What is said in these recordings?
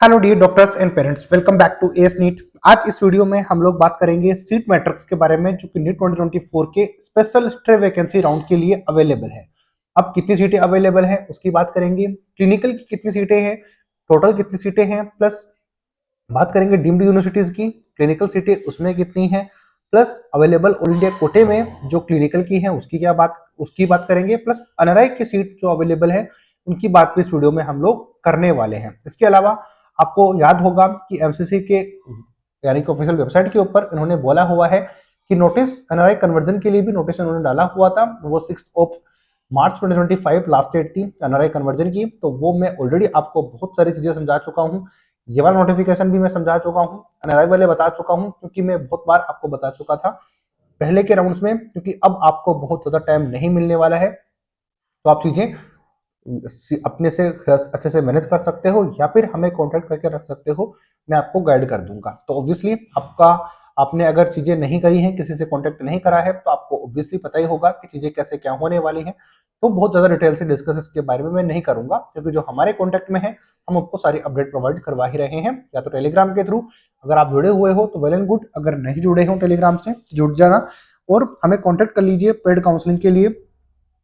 Hello dear doctors and parents, welcome back to S NEET. आज इस video में हम लोग बात करेंगे सीट मैट्रिक्स के बारे में जो कि नीट 2024 के स्पेशल स्टे वैकेंसी राउंड के लिए अवेलेबल है। अब कितनी सीटें अवेलेबल है उसकी बात करेंगे, क्लिनिकल की कितनी सीटें हैं, टोटल कितनी सीटें हैं, प्लस बात करेंगे डीम्ड यूनिवर्सिटीज की क्लिनिकल सीटें उसमें कितनी है, प्लस अवेलेबल ऑल इंडिया कोटे में जो क्लिनिकल की है उसकी बात करेंगे, प्लस अनराई की सीट जो अवेलेबल है उनकी बात भी इस वीडियो में हम लोग करने वाले हैं। इसके अलावा आपको याद होगा कि एमसीसी के यानी कि ऑफिशियल वेबसाइट के ऊपर इन्होंने बोला हुआ है कि नोटिस एनआरआई कन्वर्जन के लिए भी नोटिस उन्होंने डाला हुआ था। वो 6 मार्च 2025 लास्ट डेट थी एनआरआई कन्वर्जन की। तो वो मैं ऑलरेडी आपको बहुत सारी चीजें समझा चुका हूँ। ये वाला नोटिफिकेशन भी मैं समझा चुका हूँ, एनआरआई वाले बता चुका हूँ, क्योंकि मैं बहुत बार आपको बता चुका था पहले के राउंड्स में। क्योंकि अब आपको बहुत ज्यादा टाइम नहीं मिलने वाला है, तो आप चीजें अपने से अच्छे से मैनेज कर सकते हो या फिर हमें कॉन्टेक्ट करके रख सकते हो, मैं आपको गाइड कर दूंगा। तो ऑब्वियसली आपने अगर चीजें नहीं करी हैं, किसी से कॉन्टेक्ट नहीं करा है, तो आपको ऑब्वियसली पता ही होगा कि चीजें कैसे क्या होने वाली हैं। तो बहुत ज्यादा डिटेल से डिस्कस इसके बारे में मैं नहीं करूंगा, क्योंकि जो हमारे कॉन्टेक्ट में है हम आपको सारी अपडेट प्रोवाइड करवा ही रहे हैं, या तो टेलीग्राम के थ्रू। अगर आप जुड़े हुए हो तो वेल एंड गुड, अगर नहीं जुड़े हो टेलीग्राम से तो जुड़ जाना और हमें कॉन्टेक्ट कर लीजिए पेड काउंसलिंग के लिए।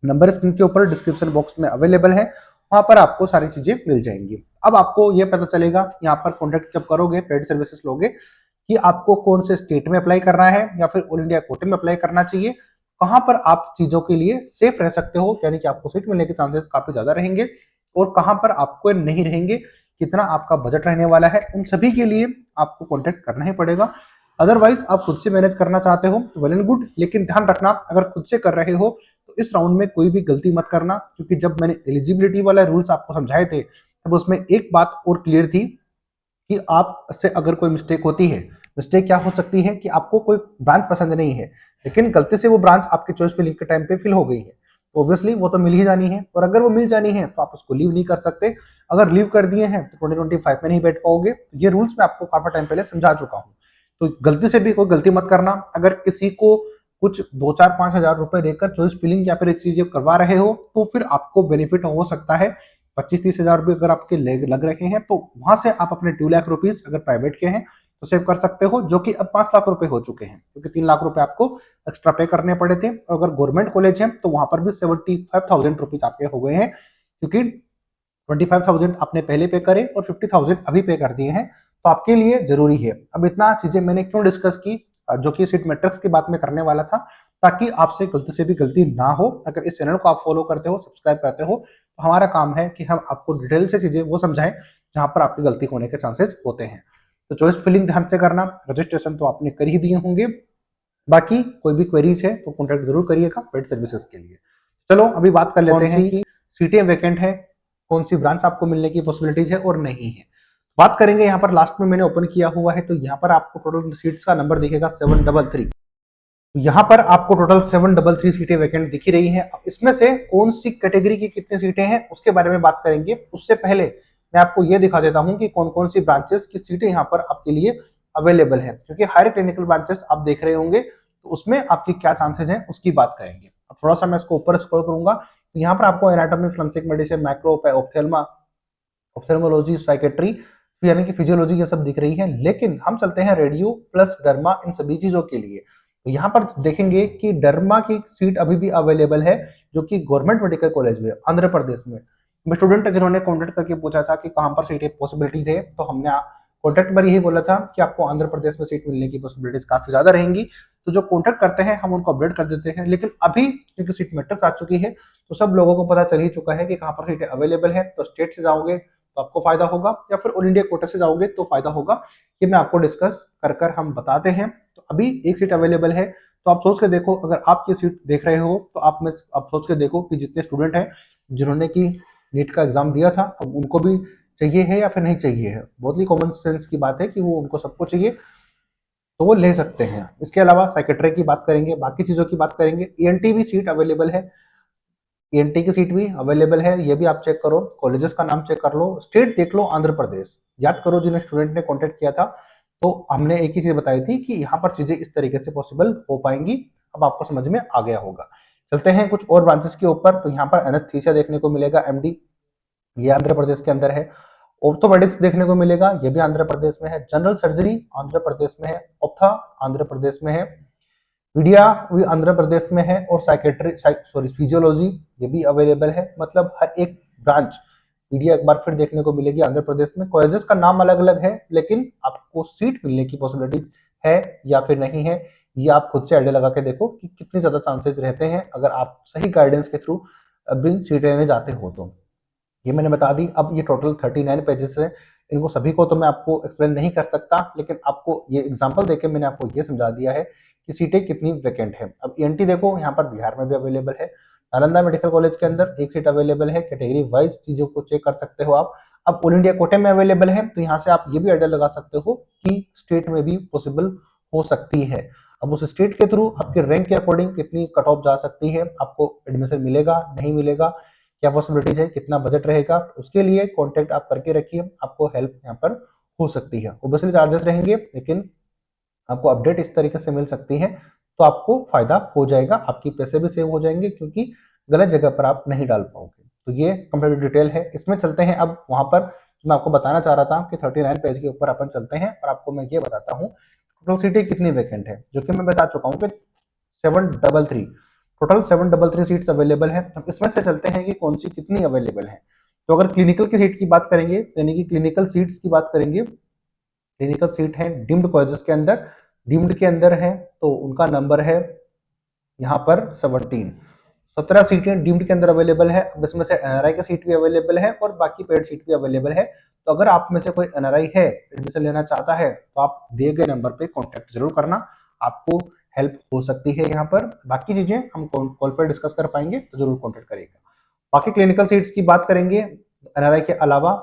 नंबर स्क्रीन के ऊपर डिस्क्रिप्शन बॉक्स में अवेलेबल है, वहां पर आपको सारी चीजें मिल जाएंगी। अब आपको ये पता चलेगा यहाँ पर कॉन्टेक्ट जब करोगे, पेड सर्विसेज लोगे, कि आपको कौन से स्टेट में अप्लाई करना है या फिर ऑल इंडिया कोटे में अप्लाई करना चाहिए, कहां पर आप चीजों के लिए सेफ रह सकते हो, यानी कि आपको सीट मिलने के चांसेस काफी ज्यादा रहेंगे, और कहां पर आपको नहीं रहेंगे, कितना आपका बजट रहने वाला है, उन सभी के लिए आपको कॉन्टेक्ट करना ही पड़ेगा। अदरवाइज आप खुद से मैनेज करना चाहते हो वेल एंड गुड, लेकिन ध्यान रखना अगर खुद से कर रहे हो तो इस राउंड में कोई भी गलती मत करना। क्योंकि जब मैंने एलिजिबिलिटी वाला रूल्स आपको समझाए थे तब उसमें एक बात और क्लियर थी कि आप से अगर कोई मिस्टेक होती है, मिस्टेक क्या हो सकती है कि आपको कोई ब्रांच पसंद नहीं है, लेकिन गलती से वो ब्रांच आपके चॉइस फिलिंग के टाइम पे फिल हो गई है, तो ऑब्वियसली वो तो मिल ही जानी है। और अगर वो मिल जानी है तो आप उसको लीव नहीं कर सकते। अगर लीव कर दिए हैं तो 2025 में नहीं बैठ पाओगे। ये रूल्स मैं आपको काफी टाइम पहले समझा चुका हूँ। तो गलती से भी कोई गलती मत करना। अगर किसी को कुछ 2-4-5 हजार रुपए देकर चॉइस फिलिंग या फिर एक चीज करवा रहे हो, तो फिर आपको बेनिफिट हो सकता है 25-30 हजार रुपए अगर आपके लग रहे हैं, तो वहां से आप अपने 2 लाख रुपीज अगर प्राइवेट के हैं तो सेव कर सकते हो, जो कि अब 5 लाख रुपए हो चुके हैं, क्योंकि 3 लाख रुपए आपको एक्स्ट्रा पे करने पड़े थे। और अगर गवर्नमेंट कॉलेज है तो वहां पर भी 75,000 रुपीज आपके हो गए हैं, क्योंकि 25,000 आपने पहले पे करे और 50,000 अभी पे कर दिए हैं। तो आपके लिए जरूरी है। अब इतना चीजें मैंने क्यों डिस्कस की, जो कि सीट मैट्रिक्स की बात में करने वाला था, ताकि आपसे गलती से भी गलती ना हो। अगर इस चैनल को आप फॉलो करते हो, सब्सक्राइब करते हो, तो हमारा काम है कि हम आपको डिटेल से चीजें वो समझाएं जहां पर आपकी गलती होने के चांसेस होते हैं। तो चॉइस फिलिंग ध्यान से करना, रजिस्ट्रेशन तो आपने कर ही दिए होंगे। बाकी कोई भी क्वेरीज है तो कॉन्टेक्ट जरूर करिएगा पेड सर्विसेज के लिए। चलो अभी बात कर लेते हैं कि सीटें वैकेंट है, कौन सी ब्रांच आपको मिलने की पॉसिबिलिटीज है और नहीं है। बात करेंगे यहाँ पर, लास्ट में मैंने ओपन किया हुआ है तो यहाँ पर आपको टोटल सीट्स का नंबर दिखेगा 733। यहाँ पर आपको टोटल 733 सीटें वैकेंट दिख ही रही हैं। अब इसमें से कौन सी कैटेगरी की कितनी सीटें हैं उसके बारे में बात करेंगे। उससे पहले मैं आपको यह दिखा देता हूं कि कौन कौन सी ब्रांचेस की सीटें यहाँ पर आपके लिए अवेलेबल है, क्योंकि हायर क्लिनिकल ब्रांचेस आप देख रहे होंगे तो उसमें आपकी क्या चांसेस हैं उसकी बात करेंगे। अब थोड़ा सा मैं इसको ऊपर स्क्रॉल करूंगा तो यहाँ पर आपको anatomy, forensic medicine, micro, ophthalma, ophthalmology, psychiatry, यानी कि फिजियोलॉजी, ये सब दिख रही है। लेकिन हम चलते हैं रेडियो प्लस डर्मा, इन सभी चीजों के लिए। तो यहाँ पर देखेंगे कि डर्मा की सीट अभी भी अवेलेबल है, जो कि गवर्नमेंट मेडिकल कॉलेज में आंध्र प्रदेश में। स्टूडेंट जिन्होंने कॉन्टेक्ट करके पूछा था कि कहाँ पर सीटें पॉसिबिलिटी थे, तो हमने कॉन्टेक्ट पर यही बोला था कि आपको आंध्र प्रदेश में सीट मिलने की पॉसिबिलिटीज काफी ज्यादा रहेंगी। तो जो कॉन्टेक्ट करते हैं हम उनको अपडेट कर देते हैं। लेकिन अभी क्योंकि सीट मैट्रिक्स आ चुकी है तो सब लोगों को पता चल ही चुका है कि कहाँ पर सीटें अवेलेबल है। तो स्टेट से जाओगे तो आपको फायदा होगा, या फिर ऑल इंडिया कोटा से जाओगे तो फायदा होगा। ये मैं आपको डिस्कस कर कर हम बताते हैं। तो अभी एक सीट अवेलेबल है, तो आप सोच के देखो, अगर आप ये सीट देख रहे हो तो आप सोच के देखो कि जितने स्टूडेंट हैं जिन्होंने की नीट का एग्जाम दिया था, अब उनको भी चाहिए है या फिर नहीं चाहिए है। बहुत ही कॉमन सेंस की बात है कि वो उनको सबको चाहिए, तो वो ले सकते हैं। इसके अलावा साइकेट्री की बात करेंगे, बाकी चीजों की बात करेंगे। ईएनटी भी सीट अवेलेबल है, ईएनटी की सीट भी अवेलेबल है, ये भी आप चेक करो। कॉलेजेस का नाम चेक कर लो, स्टेट देख लो आंध्र प्रदेश। याद करो जिन्हें स्टूडेंट ने कॉन्टेक्ट किया था तो हमने एक ही चीज बताई थी कि यहाँ पर चीजें इस तरीके से पॉसिबल हो पाएंगी। अब आपको समझ में आ गया होगा। चलते हैं कुछ और ब्रांचेस के ऊपर। तो यहाँ पर एनेस्थीसिया देखने को मिलेगा, एमडी, ये आंध्र प्रदेश के अंदर है। ऑर्थोपेडिक्स देखने को मिलेगा, ये भी आंध्र प्रदेश में है। जनरल सर्जरी आंध्र प्रदेश में है। ऑप्था आंध्र प्रदेश में है। मीडिया भी आंध्र प्रदेश में है। और साइकेट्री सॉरी फिजियोलॉजी ये भी अवेलेबल है। मतलब हर एक ब्रांच मीडिया एक बार फिर देखने को मिलेगी आंध्र प्रदेश में। कॉलेजेस का नाम अलग अलग है, लेकिन आपको सीट मिलने की पॉसिबिलिटीज है या फिर नहीं है, ये आप खुद से आइडिया लगा के देखो कि कितने ज्यादा चांसेस रहते हैं अगर आप सही गाइडेंस के थ्रू अभी सीट लेने जाते हो तो। ये मैंने बता दी। अब ये टोटल 39 पेजेस है, इनको सभी को तो मैं आपको एक्सप्लेन नहीं कर सकता, लेकिन आपको ये एग्जांपल देके मैंने आपको ये समझा दिया है कि सीटें कितनी वैकेंट है। अब ईएनटी देखो, यहाँ पर बिहार में भी अवेलेबल है। नालंदा मेडिकल कॉलेज के अंदर एक सीट अवेलेबल है। कैटेगरी वाइज चीजों को चेक कर सकते हो आप। अब ऑल इंडिया कोटे में अवेलेबल है, तो यहाँ से आप ये भी आइडिया लगा सकते हो कि स्टेट में भी पॉसिबल हो सकती है। अब उस स्टेट के थ्रू आपके रैंक के अकॉर्डिंग कितनी कट ऑफ जा सकती है, आपको एडमिशन मिलेगा नहीं मिलेगा, क्या पॉसिबिलिटीज है, कितना बजट रहेगा, उसके लिए कॉन्टेक्ट आप करके रखिए, आपको हेल्प यहाँ पर हो सकती है। ओब्वियसली चार्जेस रहेंगे, लेकिन आपको अपडेट इस तरीके से मिल सकती है, तो आपको फायदा हो जाएगा, आपके पैसे भी सेव हो जाएंगे, क्योंकि गलत जगह पर आप नहीं डाल पाओगे। तो ये कंप्लीट डिटेल है। इसमें चलते हैं अब वहां पर मैं आपको बताना चाह रहा था कि 39 पेज के ऊपर अपन चलते हैं और आपको मैं ये बताता हूँ टोटल सीटें कितनी वैकेंट है, जो कि मैं बता चुका हूँ कि 733 टोटल 733 सीट्स अवेलेबल है। अब इसमें से चलते हैं कि कौन सी कितनी अवेलेबल है। तो अगर क्लिनिकल की सीट की बात करेंगे, यानी कि क्लिनिकल सीट्स की बात करेंगे, क्लिनिकल सीट है डीम्ड कॉलेजेस के अंदर, डीम्ड के अंदर है, तो उनका नंबर है यहाँ पर 17 सीटें डीम्ड के अंदर अवेलेबल है। अब इसमें से एनआरआई की सीट भी अवेलेबल है और बाकी पेड सीट भी अवेलेबल है। तो अगर आप में से कोई एनआरआई है, एडमिशन लेना चाहता है, तो आप दिए गए नंबर पे कांटेक्ट जरूर करना, आपको हेल्प हो सकती है। यहाँ पर बाकी चीजें हम कॉल पर डिस्कस कर पाएंगे, तो जरूर कॉन्टेक्ट करेगा। बाकी क्लिनिकल सीट्स की बात करेंगे एनआरआई के अलावा,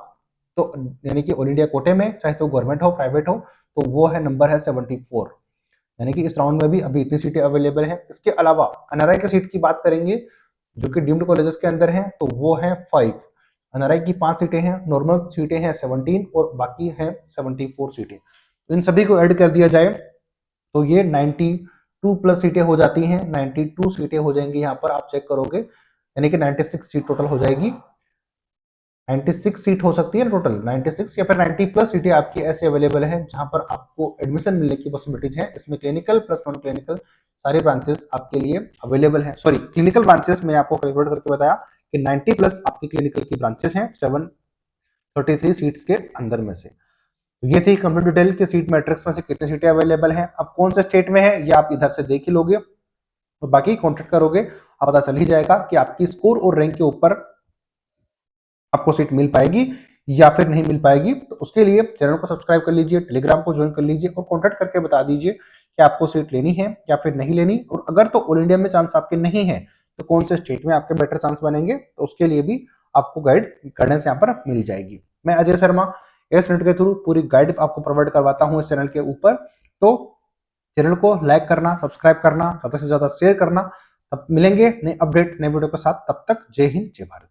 तो यानी कि ऑल इंडिया कोटे में, चाहे तो गवर्नमेंट हो प्राइवेट हो, तो वो है नंबर है 74, यानी कि इस राउंड में भी अभी इतनी सीटें अवेलेबल हैं। इसके अलावा एनआरआई की सीट की बात करेंगे, जो कि डीम्ड कॉलेजेस के अंदर हैं, तो वो है 5। एनआरआई की 5 सीटें हैं, नॉर्मल सीटें हैं 17 और बाकी हैं 74 सीटें। तो इन सभी को ऐड कर दिया जाए तो ये 92 प्लस सीटें हो जाती हैं। 92 सीटें हो जाएंगी यहाँ पर, आप चेक करोगे, यानी कि 96 सीट टोटल हो जाएगी। 96 सीट हो सकती है टोटल, 96 या फिर 90 प्लस सीटें आपकी ऐसे अवेलेबल है जहां पर आपको एडमिशन मिलने की पॉसिबिलिटीज है। इसमें क्लिनिकल प्लस नॉन क्लिनिकल सारे ब्रांचेस आपके लिए अवेलेबल हैं। सॉरी, क्लिनिकल ब्रांचेस मैंने आपको कैलकुलेट करके बताया कि 90 प्लस आपकी क्लिनिकल की ब्रांचेस हैं 733 सीट्स के अंदर में से। तो ये थी कंप्लीट डिटेल के सीट मैट्रिक्स में से कितनी सीटें अवेलेबल हैं। अब कौन से स्टेट में है ये आप इधर से देख ही लोगे, तो बाकी कॉन्टेक्ट करोगे, आप पता चल ही जाएगा कि आपकी स्कोर और रैंक के ऊपर आपको सीट मिल पाएगी या फिर नहीं मिल पाएगी। तो उसके लिए चैनल को सब्सक्राइब कर लीजिए, टेलीग्राम को ज्वाइन कर लीजिए और कॉन्टेक्ट करके बता दीजिए कि आपको सीट लेनी है या फिर नहीं लेनी। और अगर तो ऑल इंडिया में चांस आपके नहीं है, तो कौन से स्टेट में आपके बेटर चांस बनेंगे, तो उसके लिए भी आपको गाइडेंस यहाँ पर मिल जाएगी। मैं अजय शर्मा एस नेट के थ्रू पूरी गाइड आपको प्रोवाइड करवाता हूँ इस चैनल के ऊपर। तो चैनल को लाइक करना, सब्सक्राइब करना, ज्यादा से ज्यादा शेयर करना। तब मिलेंगे नए अपडेट नए वीडियो के साथ, तब तक जय हिंद जय भारत।